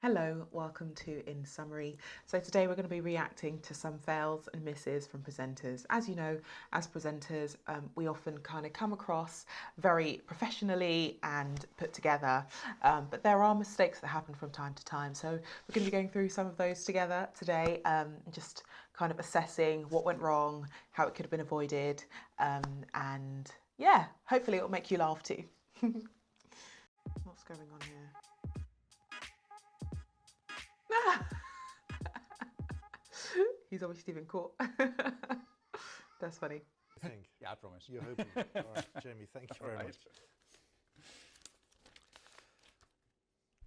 Hello, welcome to In Summary. So today we're going to be reacting to some fails and misses from presenters. As you know, as presenters, we often kind of come across very professionally and put together, but there are mistakes that happen from time to time. So we're going to be going through some of those together today, just kind of assessing what went wrong, how it could have been avoided, and yeah, hopefully it'll make you laugh too. What's going on here? He's obviously been caught. That's funny. Yeah, I promise. You're hoping. All right, Jamie, thank you very much.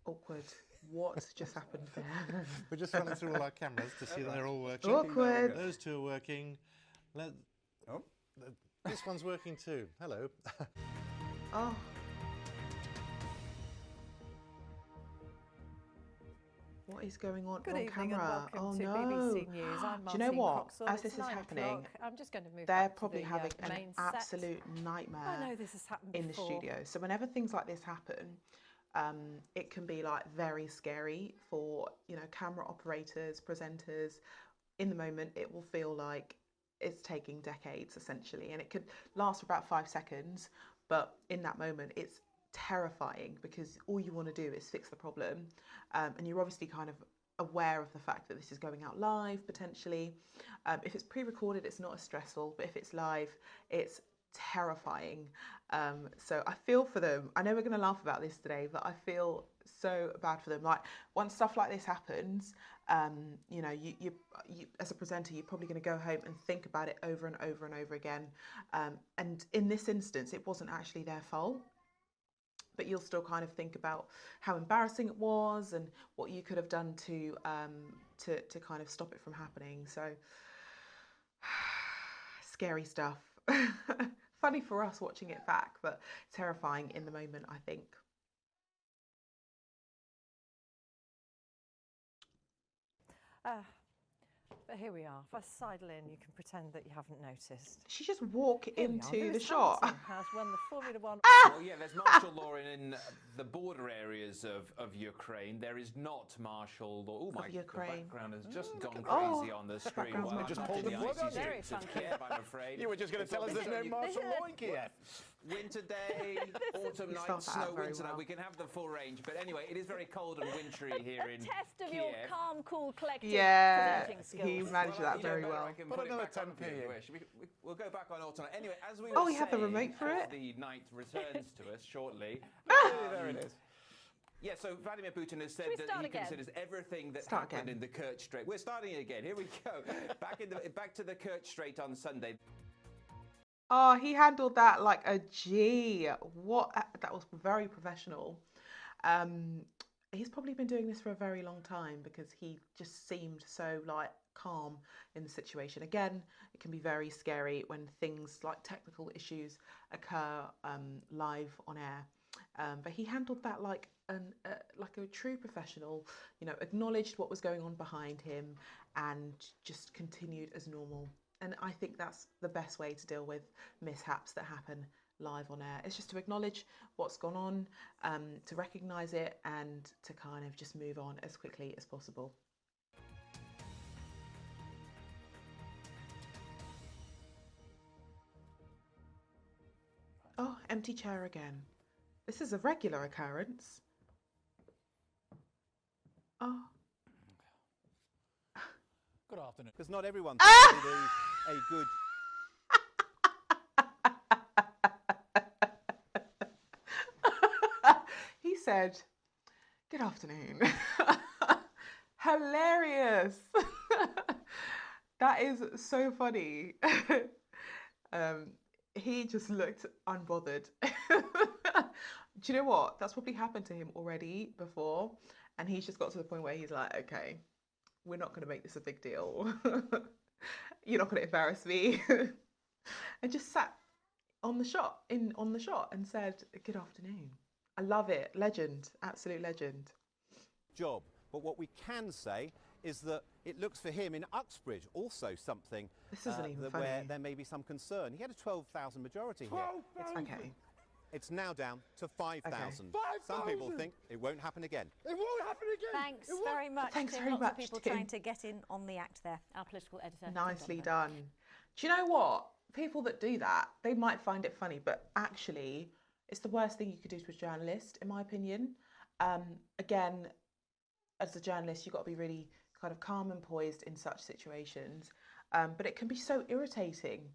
Awkward. What just happened there? We're just running through all our cameras to see that they're all working. Awkward. Those two are working. This one's working too. Hello. Oh. What is going on Good on evening camera? and welcome Oh to no. BBC News. I'm Do you know Martine what? Coxall. As It's this is 9 happening, o'clock. I'm just going to move they're back probably to the, having the an main set. absolute nightmare I know this has happened in before. the studio. So whenever things like this happen, it can be like very scary for, you know, camera operators, presenters. In the moment, it will feel like it's taking decades essentially, and it could last for about 5 seconds, but in that moment it's terrifying because all you want to do is fix the problem, and you're obviously kind of aware of the fact that this is going out live potentially. If it's pre-recorded, it's not as stressful, but if it's live, it's terrifying. So I feel for them. I know we're going to laugh about this today, but I feel so bad for them. Like, once stuff like this happens, you know, you as a presenter, you're probably going to go home and think about it over and over and over again. And in this instance, it wasn't actually their fault, but you'll still kind of think about how embarrassing it was and what you could have done to kind of stop it from happening. So scary stuff. Funny for us watching it back, but terrifying in the moment, I think. But here we are. If I sidle in, you can pretend that you haven't noticed. She just walk Here we are. into the Lewis shot. Hamilton has won the Formula One. Well, yeah, there's martial law in the border areas of Ukraine. There is not martial law. Oh my! Ukraine. The background has just gone Oh, crazy on the screen. background's Well, not I'm just not pulled in the the plug icy on you. streets of Very Kiev, I'm afraid. You were just going to tell us there's no martial law in Kiev. Winter day, autumn You night, start that snow, out very winter night. well. We can have the full range. But anyway, it is very cold and wintry here in Test of Kiev. your calm, cool, collected Yeah, presenting skills. he managed that you know, very better, well. I can Put put it another back on 10p if you in. wish. We'll go back on autumn. Anyway, as we were Oh, you have the saying, remote for as it? the night returns to us shortly. There it is. Yeah, so Vladimir Putin has said Should we that start he again? considers everything that Start happened again. in the Kerch Strait. We're starting again. Here we go. Back to the Kerch Strait on Sunday. Oh, he handled that like a G. What? That was very professional. He's probably been doing this for a very long time because he just seemed so like calm in the situation. Again, it can be very scary when things like technical issues occur live on air. But he handled that like a true professional. You know, acknowledged what was going on behind him and just continued as normal. And I think that's the best way to deal with mishaps that happen live on air. It's just to acknowledge what's gone on, to recognise it, and to kind of just move on as quickly as possible. Oh, empty chair again. This is a regular occurrence. Oh. Good afternoon. Because not everyone thinks they do a good. He said, "Good afternoon." Hilarious. That is so funny. He just looked unbothered. Do you know what? That's probably happened to him already before, and he's just got to the point where he's like, okay, we're not going to make this a big deal. You're not going to embarrass me. And just sat on the shot, and said, "Good afternoon." I love it. Legend, absolute legend. Job. But what we can say is that it looks for him in Uxbridge also something This isn't even where funny. there may be some concern. He had a 12,000 majority here. Okay. It's now down to 5,000. Okay. Some people think it won't happen again. It won't happen again. Thanks very much, Thanks Tim. very Lots much, of people Tim. trying to get in on the act there. Our political editor. Tim Nicely Donovan. done. Do you know what? People that do that, they might find it funny, but actually, it's the worst thing you could do to a journalist, in my opinion. Again, as a journalist, you've got to be really kind of calm and poised in such situations. But it can be so irritating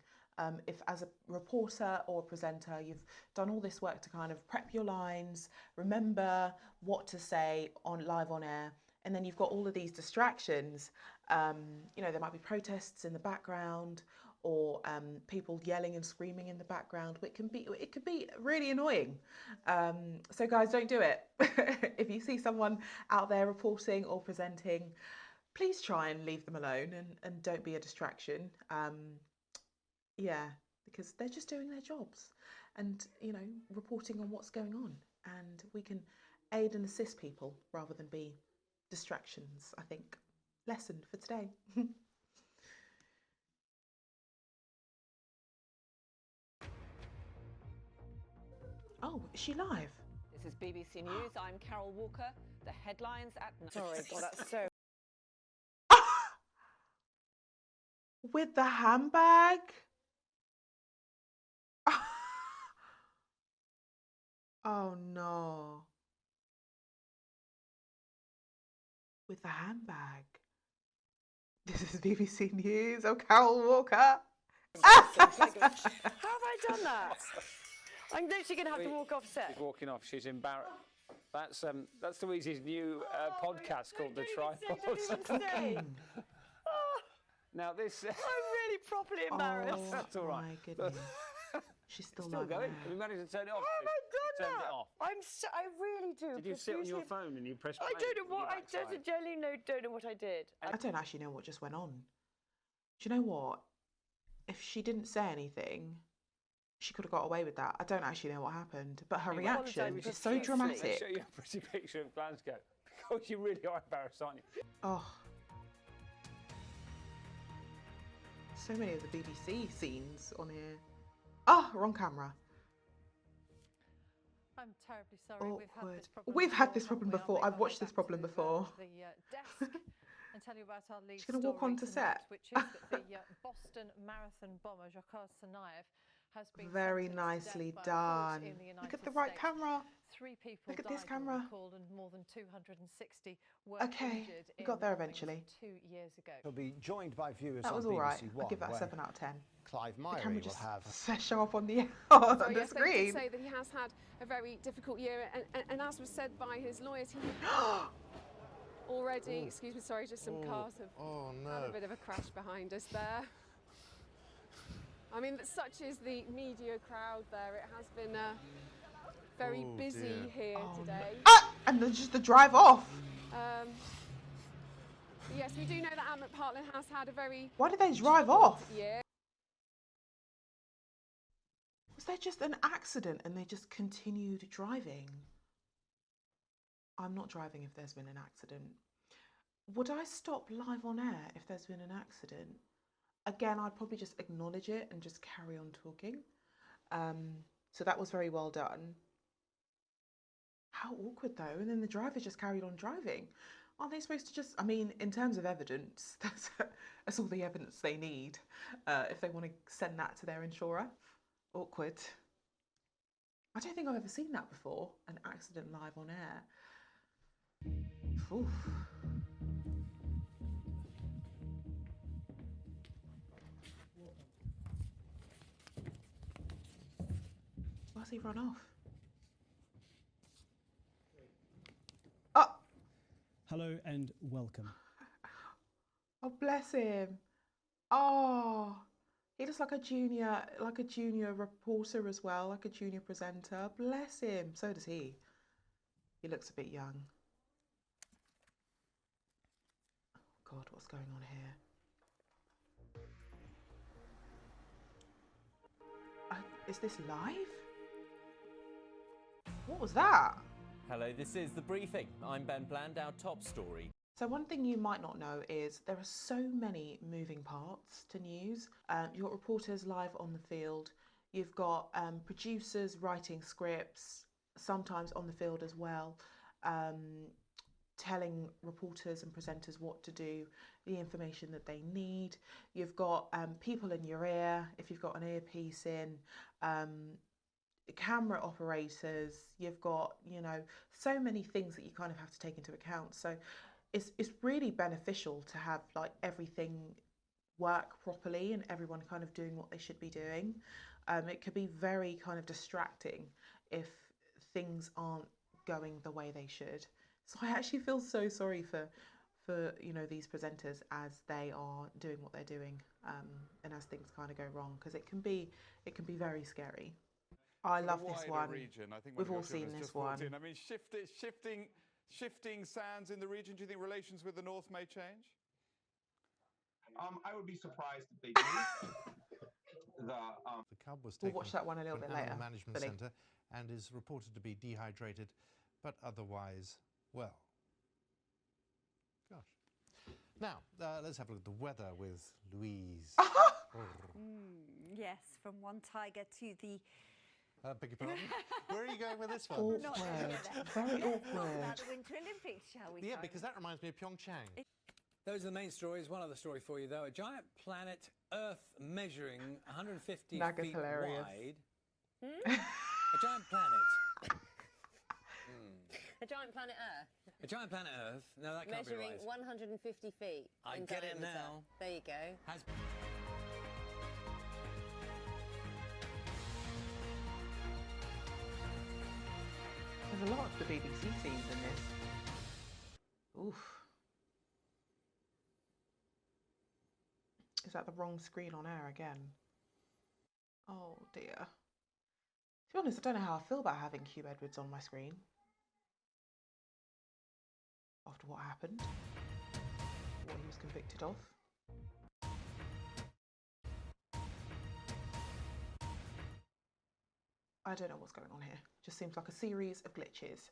if, as a reporter or a presenter, you've done all this work to kind of prep your lines, remember what to say on live on air, and then you've got all of these distractions. You know, there might be protests in the background, or people yelling and screaming in the background. It can be really annoying. So guys, don't do it. If you see someone out there reporting or presenting, please try and leave them alone and don't be a distraction. Yeah, because they're just doing their jobs and, you know, reporting on what's going on. And we can aid and assist people rather than be distractions, I think. Lesson for today. Oh, is she live? This is BBC News. I'm Carol Walker. The headlines at... Sorry, God, that's so... With the handbag? Oh no. With the handbag. This is BBC News. I'm Carol Walker. How have I done that? I'm literally going to have to walk off set. She's walking off. She's embarrassed. That's Louise's new podcast called The Tripod. Now this. I'm really properly embarrassed. Oh, That's all right. my goodness. She's still Still live. going. Have you managed to turn it off? How have I You done turned that? it off. I really do. Did you sit on your profusely- phone and you press I play don't know on what your I backside? don't know what I did. I don't actually know what just went on. Do you know what? If she didn't say anything, she could have got away with that. I don't actually know what happened, but her Anyway, reaction apologise is so profusely. Let's dramatic. show you a pretty picture of Glasgow because you really are embarrassed, aren't you? Oh. So many of the BBC scenes on here. Oh, wrong camera. I'm terribly sorry. Awkward. We've had this We've had this problem problem before, haven't we? before. I'll I've make watched my this way problem back to, before. The desk and tell you about our lead She's gonna walk story onto tonight, set. which is that the Boston Marathon bomber Dzhokhar Tsarnaev has been Very sentenced to nicely death by a court done. in the Look at United the right States. camera. 3 people Look at died, this you'll camera. recall, and more than 260 were Okay, injured we in got there bombings eventually. 2 years ago. He'll be joined by viewers That on was BBC all right. One, I'll give that a where 7 out of 10. Clive The Myrie camera will just have show up on the on So the yes, they did screen. say that he has had a very difficult year, and as was said by his lawyers, he already. Excuse me, sorry, just some cars have had a bit of a crash behind us there. I mean, such is the media crowd there. It has been very busy here today. Ah! And then just the drive off. Yes, we do know that Admont Parkland has had a very Why did they drive off? year. Was there just an accident and they just continued driving? I'm not driving if there's been an accident. Would I stop live on air if there's been an accident? Again, I'd probably just acknowledge it and just carry on talking. So that was very well done. How awkward though. And then the driver just carried on driving. Aren't they supposed to just, I mean, in terms of evidence, that's all the evidence they need if they want to send that to their insurer. Awkward. I don't think I've ever seen that before, an accident live on air. Oof. Why's he run off? Oh! Hello and welcome. Oh, bless him. Oh, he looks like a junior reporter as well, like a junior presenter. Bless him. So does he. He looks a bit young. Oh God, what's going on here? Is this live? What was that? Hello, this is The Briefing. I'm Ben Bland, our top story. So one thing you might not know is there are so many moving parts to news. You've got reporters live on the field. You've got producers writing scripts, sometimes on the field as well, telling reporters and presenters what to do, the information that they need. You've got people in your ear, if you've got an earpiece in, camera operators. You've got, you know, so many things that you kind of have to take into account. So it's really beneficial to have like everything work properly and everyone kind of doing what they should be doing. It could be very kind of distracting if things aren't going the way they should. So I actually feel so sorry for you know, these presenters as they are doing what they're doing, and as things kind of go wrong, because it can be very scary. I love this one. Region, I think we've all seen this one. I mean, shifting sands in the region. Do you think relations with the North may change? I would be surprised if they do. The cub was We'll taken watch that one a little to an bit later. animal management Billy. centre and is reported to be dehydrated, but otherwise well. Gosh. Now, let's have a look at the weather with Louise. Yes, from one tiger to the... Beg your pardon? Where are you going with this one? Awkward. Very awkward. About the Winter Olympics, shall we? Yeah, because that reminds me of Pyeongchang. Those are the main stories. One other story for you, though. A giant planet Earth measuring 150 Naga's feet hilarious. wide. A giant planet. A giant planet Earth. A giant planet Earth. No, that can't Measuring be right. 150 feet I in get it diameter. now. There you go. Has There's a lot of the BBC scenes in this. Oof. Is that the wrong screen on air again? Oh dear. To be honest, I don't know how I feel about having Hugh Edwards on my screen. After what happened. What he was convicted of. I don't know what's going on here. Just seems like a series of glitches.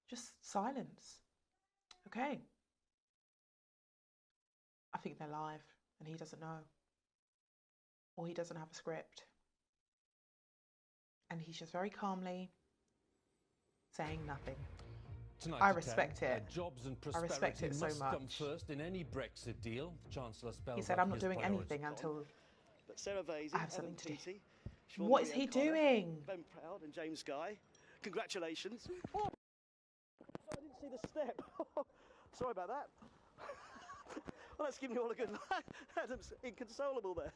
Just silence. Okay. I think they're live and he doesn't know. Or he doesn't have a script. And he's just very calmly saying nothing. Tonight I at respect 10, it. Jobs and I respect prosperity it so must come much. first in any Brexit deal. The Chancellor spells He said, out I'm not his doing priorities. anything until But Sarah Vasey, I have something to do. Petey, What is he doing? Ben Proud and James Guy. Congratulations. Oh, I didn't see the step. Sorry about that. Well, that's giving you all a good laugh. Adam's inconsolable there.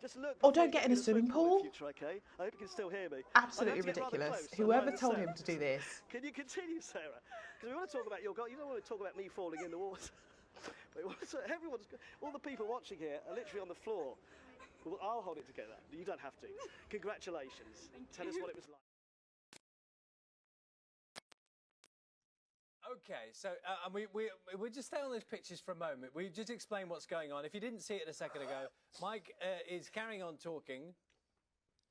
Just look. Oh, don't get in a swimming pool. Future, okay? I hope you can still hear me. Absolutely I know to get rather ridiculous. close, so Whoever mind told Sarah. him to do this. Can you continue, Sarah? Because we want to talk about your goal. You don't want to talk about me falling in the water. But everyone's, all the people watching here are literally on the floor. Well, I'll hold it together. You don't have to. Congratulations. Tell us what it was like. Okay, so we'll just stay on those pictures for a moment. We just explain what's going on. If you didn't see it a second ago, Mike is carrying on talking,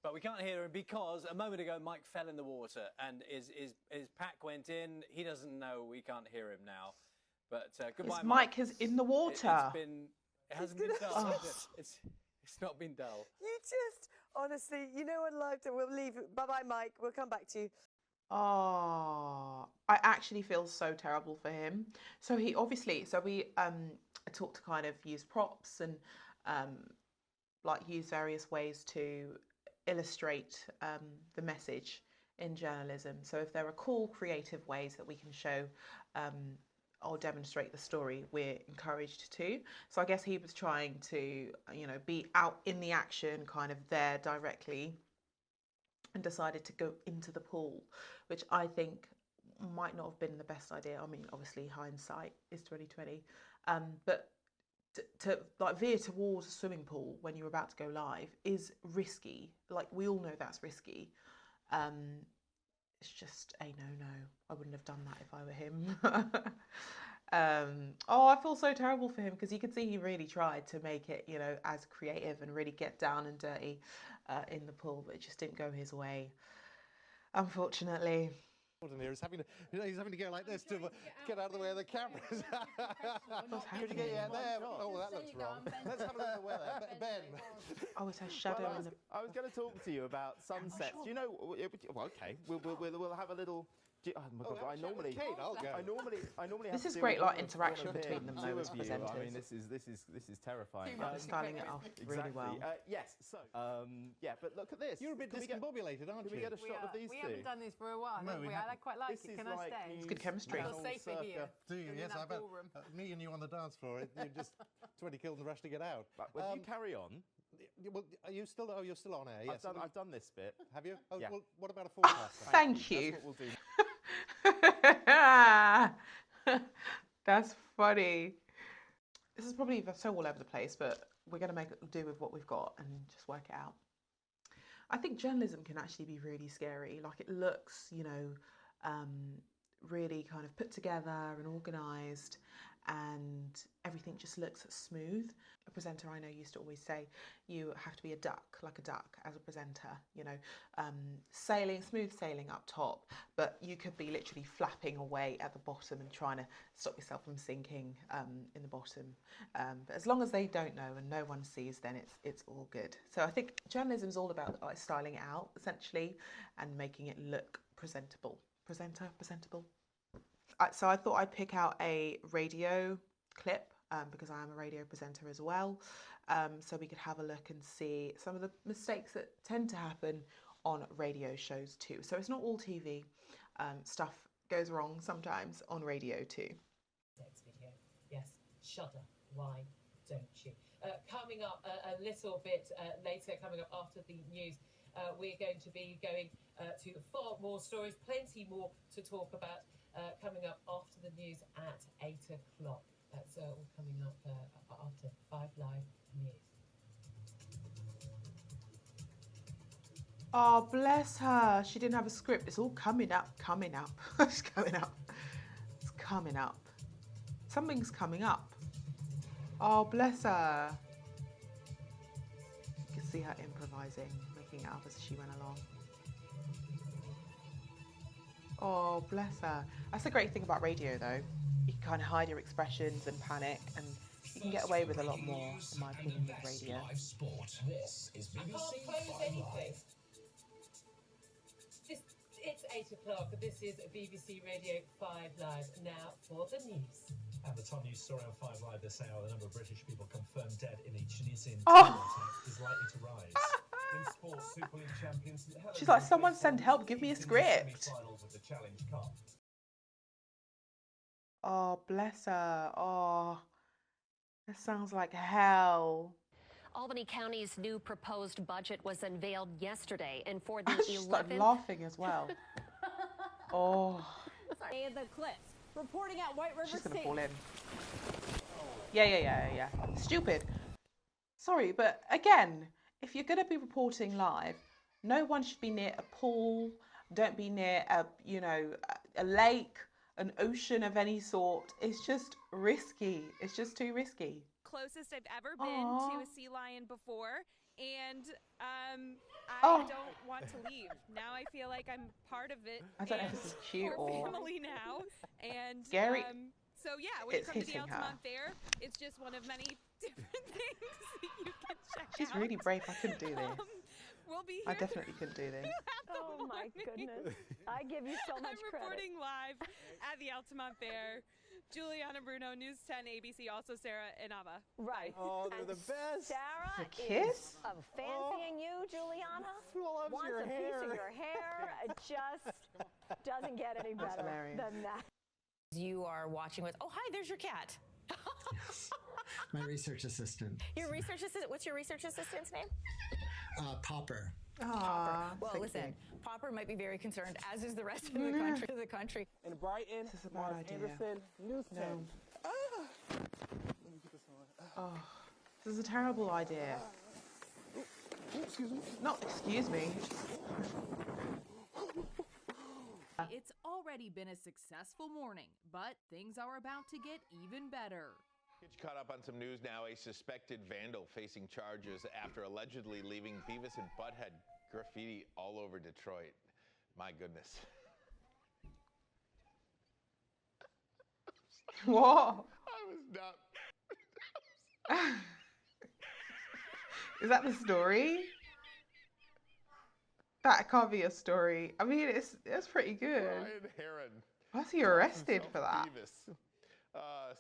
but we can't hear him because a moment ago Mike fell in the water and his pack went in. He doesn't know. We can't hear him now. But goodbye, His Mike. mic is in the water. It hasn't been dull. It's not been dull. You just, honestly, you know what, live, we'll leave. Bye-bye, Mike. We'll come back to you. Oh, I actually feel so terrible for him. So he obviously, so we talked to kind of use props and like use various ways to illustrate the message in journalism. So if there are cool, creative ways that we can show or demonstrate the story, we're encouraged to. So I guess he was trying to, you know, be out in the action, kind of there directly, and decided to go into the pool, which I think might not have been the best idea. I mean, obviously hindsight is 2020, but to like veer towards a swimming pool when you're about to go live is risky. Like, we all know that's risky. It's just a no-no. I wouldn't have done that if I were him. Oh, I feel so terrible for him because you could see he really tried to make it, you know, as creative and really get down and dirty in the pool, but it just didn't go his way, unfortunately. He's having to go like this to get out of the way of the cameras. Could you get there? Oh, that looks wrong. Let's have a look at the weather. Ben. Oh, it's a shadow in the... I was going to talk to you about sunsets. Do you know? Well, okay, we'll have a little. Oh my God! I normally have This to is deal great, with like one interaction of the between them, though, two as of you. presenters. I mean, this is terrifying. Styling it off really well. Yes. So, yeah, but look at this. You're a bit discombobulated, aren't you? Can we get a shot of these We two? haven't done this for a while, have we? I quite like it. Can I stay? It's good chemistry. Feel safer here. Do you? than in Yes, that I bet. ballroom. Me and you on the dance floor. You're just 20 killed in the rush to get out. Well, you carry on. Well, are you still? Oh, you're still on air. Yes. I've done this bit. Have you? Oh, Yeah. well, what about a forecast? Thank you. That's what we'll do. That's funny. This is probably so all over the place, but we're going to make it do with what we've got and just work it out. I think journalism can actually be really scary. Like, it looks, you know, really kind of put together and organised, and everything just looks smooth. A presenter I know used to always say, you have to be a duck, like a duck as a presenter, you know, smooth sailing up top, but you could be literally flapping away at the bottom and trying to stop yourself from sinking in the bottom. But as long as they don't know and no one sees, then it's all good. So I think journalism is all about like styling it out, essentially, and making it look presentable. Presentable. So I thought I'd pick out a radio clip because I am a radio presenter as well, so we could have a look and see some of the mistakes that tend to happen on radio shows too. So it's not all TV. Stuff goes wrong sometimes on radio too. Next video. Yes, shudder. Why don't you? Coming up a little bit later, coming up after the news, we're going to be going to far more stories, plenty more to talk about. Coming up after the news at 8 o'clock. That's all coming up after 5 Live News. Oh, bless her. She didn't have a script. It's all coming up. It's coming up. It's coming up. Something's coming up. Oh, bless her. You can see her improvising, making it up as she went along. Oh, bless her. That's the great thing about radio, though. You can kind of hide your expressions and panic, and you can get away with a lot more, in my opinion, with radio. This is BBC. I can't close anything. It's 8 o'clock. This is BBC Radio 5 Live. Now for the news. And the top news story on 5 Live this hour, the number of British people confirmed dead in a Tunisian Oh. attack is likely to rise. In sports, Super League champions She's like, someone send help, give me a script. semi-finals of the Challenge Cup. Oh, bless her. Oh, that sounds like hell. Albany County's new proposed budget was unveiled yesterday, and for the She started 11th... laughing as well. Oh, And the clips reporting at White River she's gonna State. fall in. Yeah. Stupid. Sorry, but again, if you're gonna be reporting live, no one should be near a pool. Don't be near a lake, an ocean of any sort. It's just risky. It's just too risky. Closest I've ever been Aw. to a sea lion before, and I Oh. don't want to leave. Now I feel like I'm part of it. I don't know if and this is cute we're or family now, and Scary. So yeah, when It's you come to the hitting her. Altamont Fair, it's just one of many different things that you can check She's out. really brave. I couldn't do this. We'll be I here. definitely couldn't do this. Oh my goodness. I give you so much I'm credit. reporting live at the Altamont Fair. Juliana Bruno, News 10 ABC, also Sarah Inaba. Right. Oh, they're the best. Sarah The kiss? is fancying you, Juliana. Loves Wants your a piece hair. of your hair. It just doesn't get any That's better hilarious. than that. You are watching with, oh, hi, there's your cat. My research assistant, Your research assistant, what's your research assistant's name? Popper. Aw, Well, so listen, cute. Popper might be very concerned, as is the rest of the country. In Brighton, This is a bad Mark idea. Anderson, News 10. No. Oh, this is a terrible idea. Excuse me. No, excuse me. It's already been a successful morning, but things are about to get even better. Get you caught up on some news now. A suspected vandal facing charges after allegedly leaving Beavis and Butthead graffiti all over Detroit. My goodness. What? I was not. Is that the story? That can't be a story. I mean, it's pretty good. Brian Heron. Why was he arrested for that? Beavis.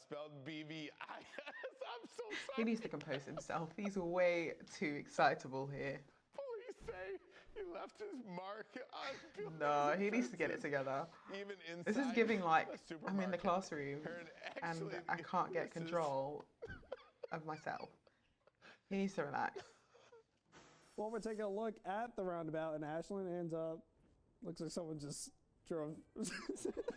Spelled B-V-I-S. I'm so sorry. He needs to compose himself. He's way too excitable here. Police say he left his mark on buildings No, he and needs to get it fences, together. Even inside This is giving like a I'm in the supermarket. classroom Heron and actually I can't get misses- control of myself. He needs to relax. Well, we're taking a look at the roundabout in Ashland, and looks like someone just drove.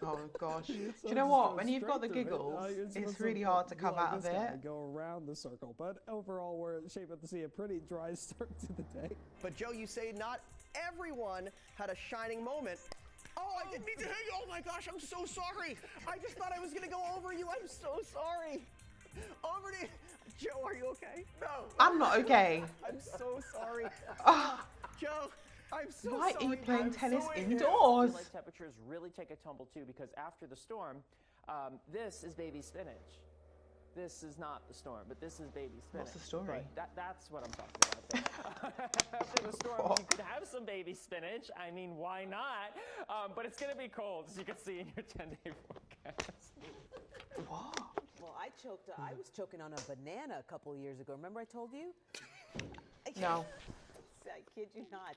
Oh gosh. Do Someone you know just what? drove When you've got the straight through it. giggles, You're it's supposed really to hard to go come like out of this guy, it. Go around the circle, but overall, we're shaping to see a pretty dry start to the day. But Joe, you say not everyone had a shining moment. Oh, I didn't mean to hit you. Oh my gosh, I'm so sorry. I just thought I was gonna go over you. I'm so sorry. Over to Joe, are you okay? No. I'm not okay. I'm so sorry. Ah. Joe, I'm so Why sorry. are you playing I'm tennis so indoors? Daylight temperatures really take a tumble too, because after the storm, this is baby spinach. This is not the storm, but this is baby spinach. What's the story? But that's what I'm talking about there. After the storm, you could have some baby spinach. I mean, why not? But it's going to be cold, as you can see in your 10-day forecast. Well, I was choking on a banana a couple of years ago. Remember I told you? No. I kid you not.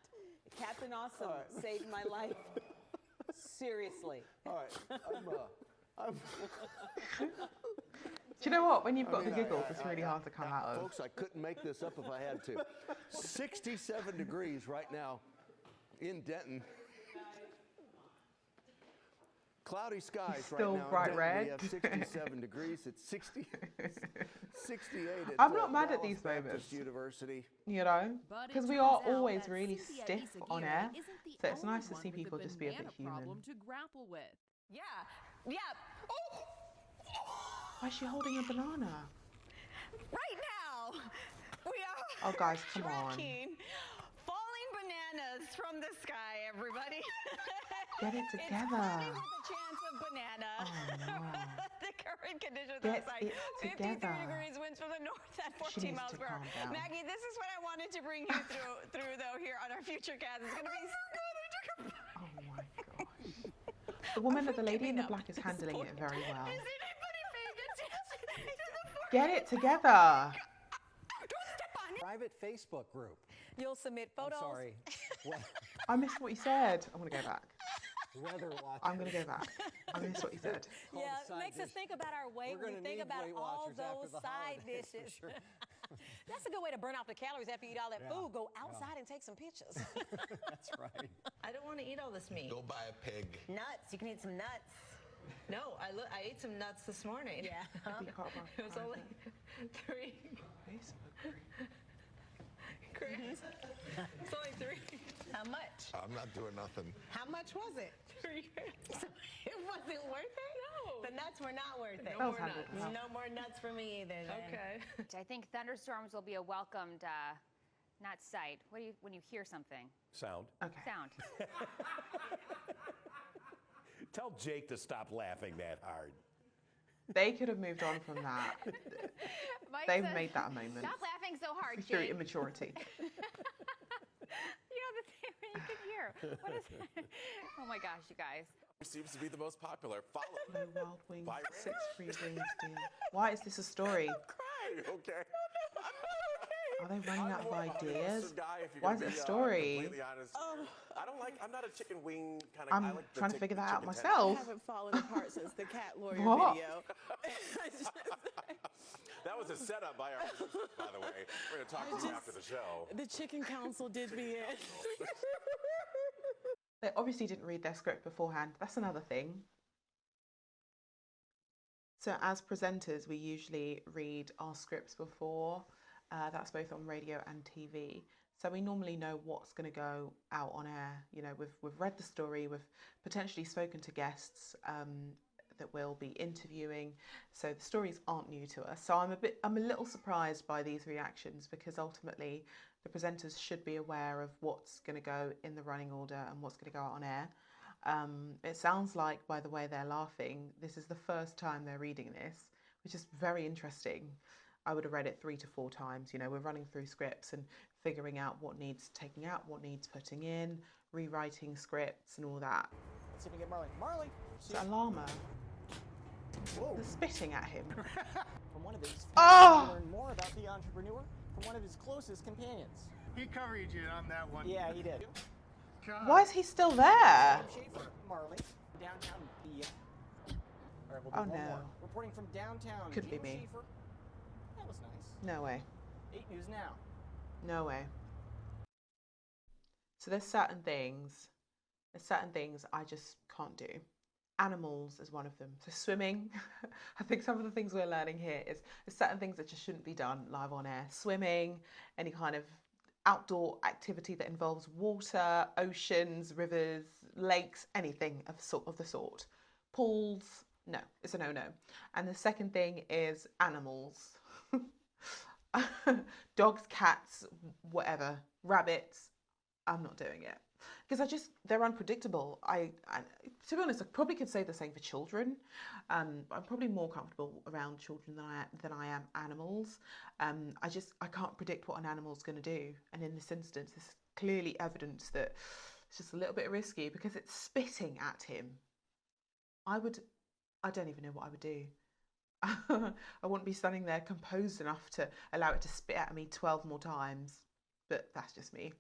Captain Awesome saved my life. Seriously. All right. Do you know what? When you've got the giggles, it's really hard to come out of. Folks, I couldn't make this up if I had to. 67 degrees right now in Denton. Cloudy skies Still right now. bright in red. Denton. We have 67 degrees. It's 68 at I'm not mad at Dallas these Baptist moments. University. You know, But it because we turns are out always that really Cynthia stiff on Isagira air, isn't the so it's only nice to one see with a people just be a bit banana human. problem to grapple with. Yeah. Why is she holding a banana? Right now, we are Oh, guys, come on. tracking falling bananas from the sky, everybody. Get it It's together. cloudy with a chance of banana. Oh, no. The current conditions Get outside, it 53 together. degrees, winds from the north at She 14 needs miles to per hour. calm down. Maggie, this is what I wanted to bring you through though here on our future cast. It's going to be Oh my gosh. The woman, the lady in the black is handling it very well. Get it together. Private Facebook group. You'll submit photos. I'm sorry. I missed what you said. I'm going to go back. Weather watch. I'm going to go back. I missed what you said. Yeah, it makes us think about our weight. We're We gonna think need about Weight all Watchers after those the side holidays, for dishes. sure. That's a good way to burn out the calories after you eat all that Yeah. food. Go outside and take some pictures. That's right. I don't want to eat all this meat. Go buy a pig. Nuts. You can eat some nuts. No, I ate some nuts this morning. Yeah. It was only 3. Chris. It's only 3. How much? I'm not doing nothing. How much was it? 3. It wasn't worth it? No. The nuts were not worth it. No more nuts. No more nuts for me either. Then. Okay. I think thunderstorms will be a welcomed, not sight. What do you when you hear something? Sound. Okay. Sound. Tell Jake to stop laughing that hard. They could have moved on from that. Mike They've says, made that a moment. Stop laughing so hard, Through Jake. immaturity. You know the thing you can hear. What is it? Oh my gosh, you guys. Seems to be the most popular. Follow. No wild wings, By 6 free wings deal. Why is this a story? Crying, okay. Are they running out of ideas? Guy, if you're Why is gonna it a be, story? completely honest. I'm not a chicken wing kind of I'm I like the trying to figure that out chicken myself. tenders. I haven't fallen apart since the cat lawyer What? video. That was a setup by our producer, by the way. We're going to talk to you after the show. The chicken council did me in. They obviously didn't read their script beforehand. That's another thing. So as presenters, we usually read our scripts before. That's both on radio and TV. So we normally know what's going to go out on air. You know, we've read the story, we've potentially spoken to guests that we'll be interviewing. So the stories aren't new to us. So I'm a little surprised by these reactions, because ultimately the presenters should be aware of what's going to go in the running order and what's going to go out on air. It sounds like, by the way they're laughing, this is the first time they're reading this, which is very interesting. I would have read it 3 to 4 times. You know, we're running through scripts and figuring out what needs taking out, what needs putting in, rewriting scripts and all that. Let's see if we get Marley. Marley! Is that a llama? Whoa. They're spitting at him. From one of his Oh! learn more about the entrepreneur from one of his closest companions. He covered you on that one. Yeah, he did. Why is he still there? Schaefer, Marley, downtown B. All right, we'll do Oh, one no. more. Reporting from downtown. Could be Gina me. Schaefer. That was nice. No way. 8 News Now. No way. So there's certain things I just can't do. Animals is one of them. So swimming, I think some of the things we're learning here is there's certain things that just shouldn't be done live on air. Swimming, any kind of outdoor activity that involves water, oceans, rivers, lakes, anything of the sort. Pools, no, it's a no-no. And the second thing is animals. Dogs, cats, whatever, rabbits, I'm not doing it. Because they're unpredictable. To be honest, I probably could say the same for children. I'm probably more comfortable around children than I am animals. I can't predict what an animal's going to do. And in this instance, there's clearly evidence that it's just a little bit risky because it's spitting at him. I don't even know what I would do. I wouldn't be standing there composed enough to allow it to spit at me 12 more times. But that's just me.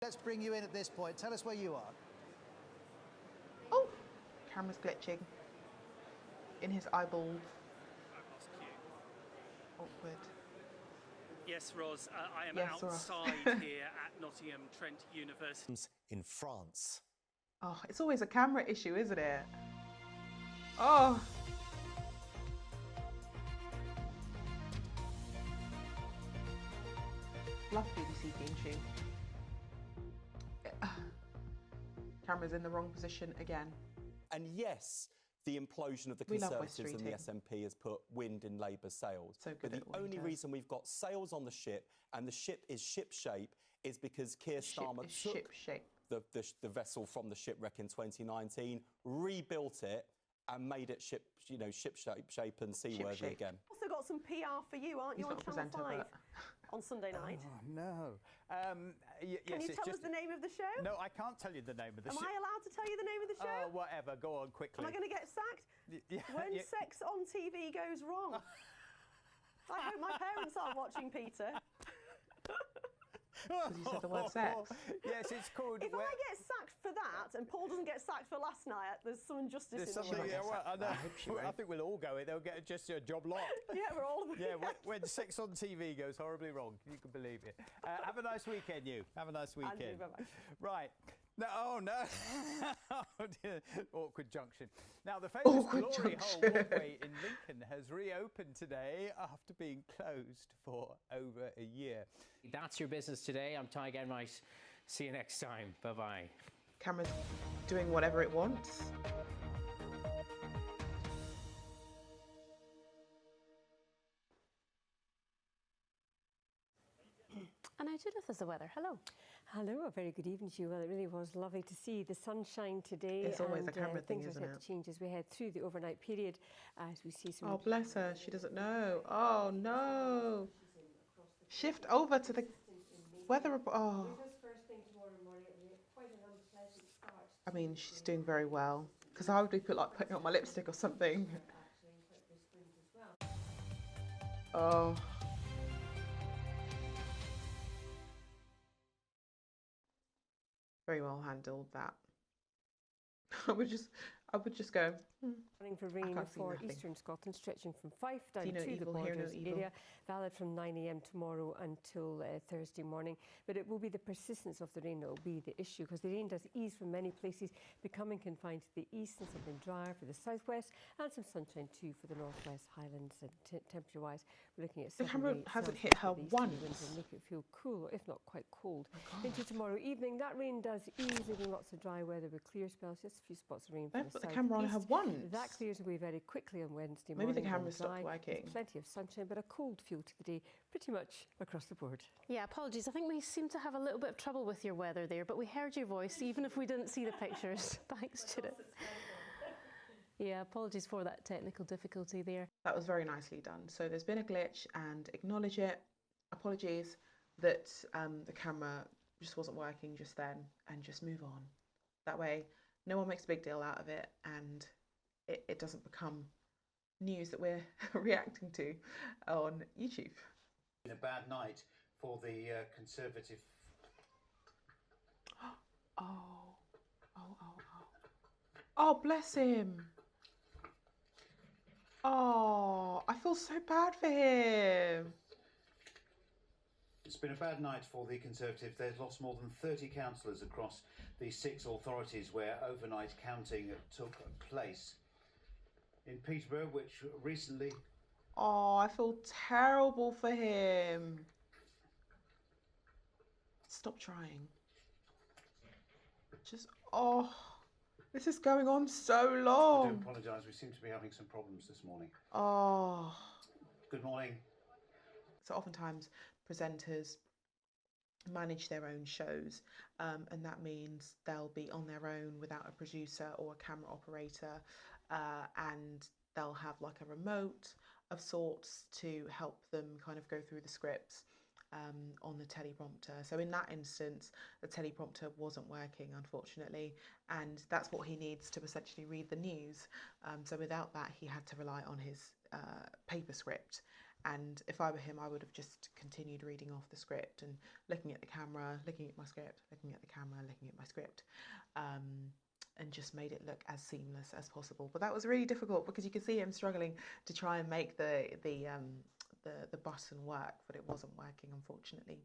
Let's bring you in at this point. Tell us where you are. Oh, camera's glitching in his eyeballs. Awkward. Yes, Roz, I am Yes, Roz. outside here at Nottingham Trent University. In France. Oh, it's always a camera issue, isn't it? Oh. Love BBC theme tune. Camera's in the wrong position again. And yes, the implosion of the We love West Conservatives and the Streeting. SNP has put wind in Labour's sails. So but good the at what he only does. reason we've got sails on the ship and the ship is ship-shape is because Keir Starmer took the vessel from the shipwreck in 2019, rebuilt it and made it ship shape and seaworthy Ship-shape. again. Also got some PR for you, aren't you, He's on not a Channel presenter, 5 on Sunday night? Oh, no. Can you tell us the name of the show? No, I can't tell you the name of the Am show. I allowed to tell you the name of the show? Oh, whatever. Go on, quickly. Am I going to get sacked? When sex on TV goes wrong. I hope my parents aren't watching, Peter. Because you said the word sex. Yes, it's called... If I get sacked for that and Paul doesn't get sacked for last night, there's some injustice There's in the something, world. yeah, well, I know. I think we'll all go in. They'll get just a job lot. Yeah, we're all... Yeah, when sex on TV goes horribly wrong, you can believe it. Have a nice weekend, you. Have a nice weekend. bye-bye. Right. No, oh, no. Oh, dear. Awkward junction. Now, the famous Glory Hole walkway in Lincoln has reopened today after being closed for over a year. That's your business today. I'm Ty Genright. See you next time. Bye-bye. Camera's doing whatever it wants. And now Judith is the weather. Hello. Hello, a very good evening to you. Well, it really was lovely to see the sunshine today. It's always a and, camera thing, things isn't are set it? to change as we head through the overnight period, as we see some... Oh, bless her. She doesn't know. Oh, no. Shift over to the weather report. Oh. I mean, she's doing very well. Because I would be putting on my lipstick or something. Oh. Very well handled, that. I would just go. Warning for rain can't see for nothing. eastern Scotland, stretching from Fife down See no to the evil, hear no borders evil. area, valid from 9 a.m. tomorrow until Thursday morning. But it will be the persistence of the rain that will be the issue, because the rain does ease from many places, becoming confined to the east and something drier for the southwest, and some sunshine too for the northwest Highlands. And temperature-wise, we're looking at The 7 camera to 8 hasn't Celsius hit her for the easterly once. winds and make it feel cool, if not quite cold. Oh, Into tomorrow evening, that rain does ease, leaving lots of dry weather with clear spells, just a few spots of rain for the put the camera on her once. That clears away very quickly on Wednesday Maybe morning. the camera when stopped dry, working. with plenty of sunshine, but a cold feel to the day, pretty much across the board. Yeah, apologies. I think we seem to have a little bit of trouble with your weather there, but we heard your voice, even if we didn't see the pictures. Thanks, Judith. Yeah, apologies for that technical difficulty there. That was very nicely done. So there's been a glitch, and acknowledge it. Apologies that the camera just wasn't working just then, and just move on. That way, no one makes a big deal out of it, and it doesn't become news that we're reacting to on YouTube. A bad night for the Conservative. Oh, bless him. Oh, I feel so bad for him. It's been a bad night for the Conservative. They've lost more than 30 councillors across the 6 authorities where overnight counting took place. In Peterborough, which recently... Oh, I feel terrible for him. Stop trying. Just, oh, this is going on so I long. do apologise, we seem to be having some problems this morning. Oh. Good morning. So oftentimes presenters manage their own shows, and that means they'll be on their own without a producer or a camera operator, and they'll have like a remote of sorts to help them kind of go through the scripts on the teleprompter. So in that instance, the teleprompter wasn't working, unfortunately, and that's what he needs to essentially read the news. So without that, he had to rely on his paper script. And if I were him, I would have just continued reading off the script and looking at the camera, looking at my script, looking at the camera, looking at my script, and just made it look as seamless as possible. But that was really difficult because you could see him struggling to try and make the button work, but it wasn't working, unfortunately.